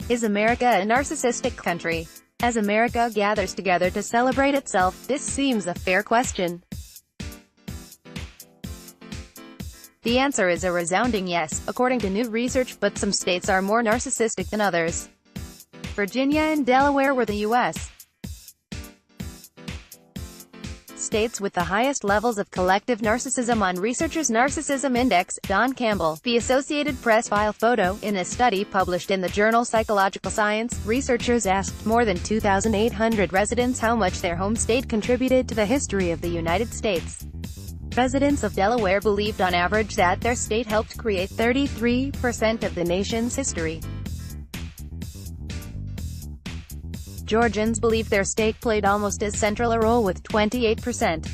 Is America a narcissistic country? As America gathers together to celebrate itself, this seems a fair question. The answer is a resounding yes, according to new research, but some states are more narcissistic than others. Virginia and Delaware were the U.S. states with the highest levels of collective narcissism on researchers' Narcissism Index. Don Campbell, The Associated Press file photo. In a study published in the journal Psychological Science, researchers asked more than 2,800 residents how much their home state contributed to the history of the United States. Residents of Delaware believed on average that their state helped create 33% of the nation's history. Georgians believed their state played almost as central a role with 28%.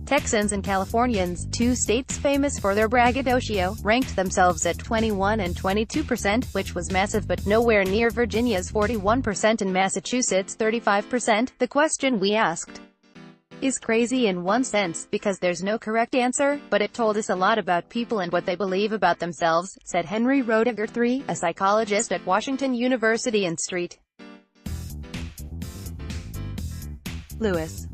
Texans and Californians, two states famous for their braggadocio, ranked themselves at 21 and 22%, which was massive but nowhere near Virginia's 41% and Massachusetts' 35%. The question we asked is crazy in one sense, because there's no correct answer, but it told us a lot about people and what they believe about themselves, said Henry Roediger III, a psychologist at Washington University in St. Louis.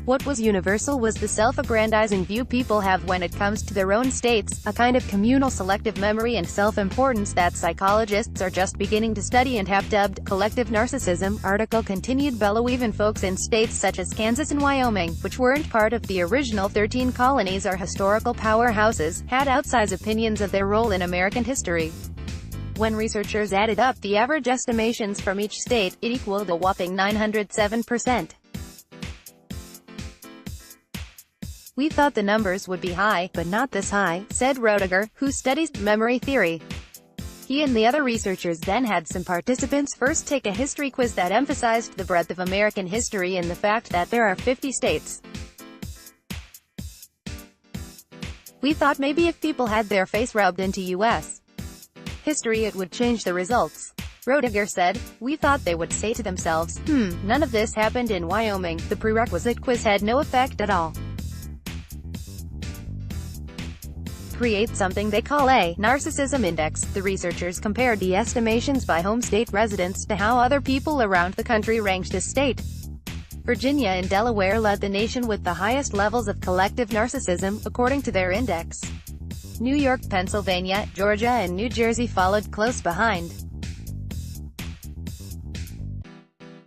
What was universal was the self-aggrandizing view people have when it comes to their own states, a kind of communal selective memory and self-importance that psychologists are just beginning to study and have dubbed collective narcissism. Article continued below. Even folks in states such as Kansas and Wyoming, which weren't part of the original 13 colonies or historical powerhouses, had outsized opinions of their role in American history. When researchers added up the average estimations from each state, it equaled a whopping 907%. We thought the numbers would be high, but not this high, said Roediger, who studies memory theory. He and the other researchers then had some participants first take a history quiz that emphasized the breadth of American history and the fact that there are 50 states. We thought maybe if people had their face rubbed into U.S. history it would change the results. Roediger said, we thought they would say to themselves, none of this happened in Wyoming. The prerequisite quiz had no effect at all. Create something they call a narcissism index. The researchers compared the estimations by home state residents to how other people around the country ranked a state. Virginia and Delaware led the nation with the highest levels of collective narcissism, according to their index. New York, Pennsylvania, Georgia and New Jersey followed close behind.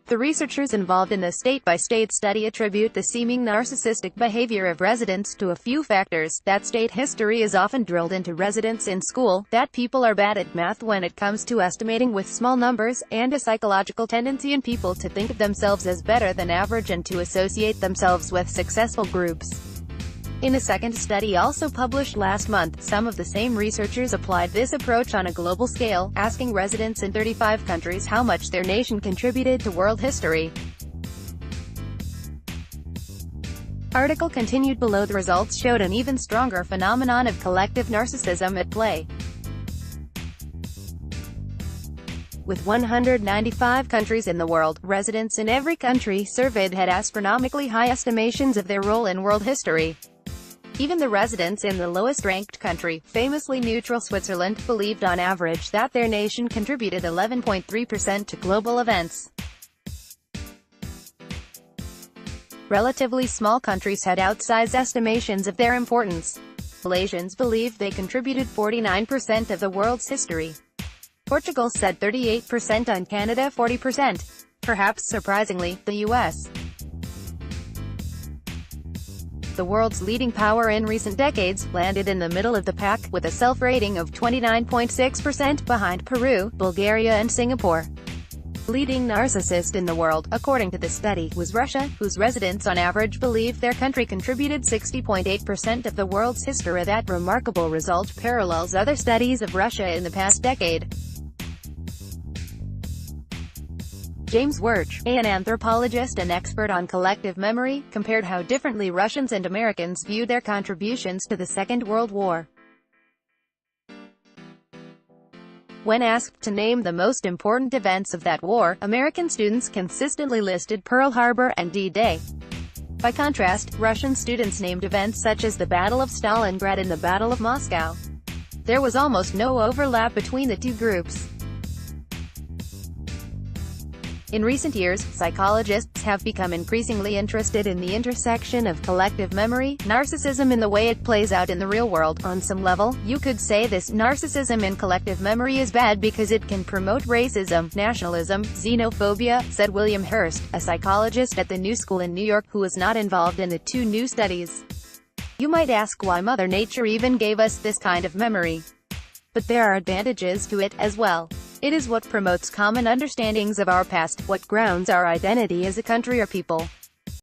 The researchers involved in the state-by-state study attribute the seeming narcissistic behavior of residents to a few factors: that state history is often drilled into residents in school, that people are bad at math when it comes to estimating with small numbers, and a psychological tendency in people to think of themselves as better than average and to associate themselves with successful groups. In a second study also published last month, some of the same researchers applied this approach on a global scale, asking residents in 35 countries how much their nation contributed to world history. Article continued below. The results showed an even stronger phenomenon of collective narcissism at play. With 195 countries in the world, residents in every country surveyed had astronomically high estimations of their role in world history. Even the residents in the lowest-ranked country, famously neutral Switzerland, believed on average that their nation contributed 11.3% to global events. Relatively small countries had outsized estimations of their importance. Malaysians believed they contributed 49% of the world's history. Portugal said 38% and Canada 40%. Perhaps surprisingly, the U.S., the world's leading power in recent decades, landed in the middle of the pack, with a self-rating of 29.6% behind Peru, Bulgaria and Singapore. Leading narcissist in the world, according to the study, was Russia, whose residents on average believed their country contributed 60.8% of the world's history. That remarkable result parallels other studies of Russia in the past decade. James Werch, an anthropologist and expert on collective memory, compared how differently Russians and Americans viewed their contributions to the Second World War. When asked to name the most important events of that war, American students consistently listed Pearl Harbor and D-Day. By contrast, Russian students named events such as the Battle of Stalingrad and the Battle of Moscow. There was almost no overlap between the two groups. In recent years, psychologists have become increasingly interested in the intersection of collective memory, narcissism and the way it plays out in the real world. On some level, you could say this narcissism in collective memory is bad because it can promote racism, nationalism, xenophobia, said William Hurst, a psychologist at the New School in New York who was not involved in the two new studies. You might ask why Mother Nature even gave us this kind of memory. But there are advantages to it as well. It is what promotes common understandings of our past, what grounds our identity as a country or people.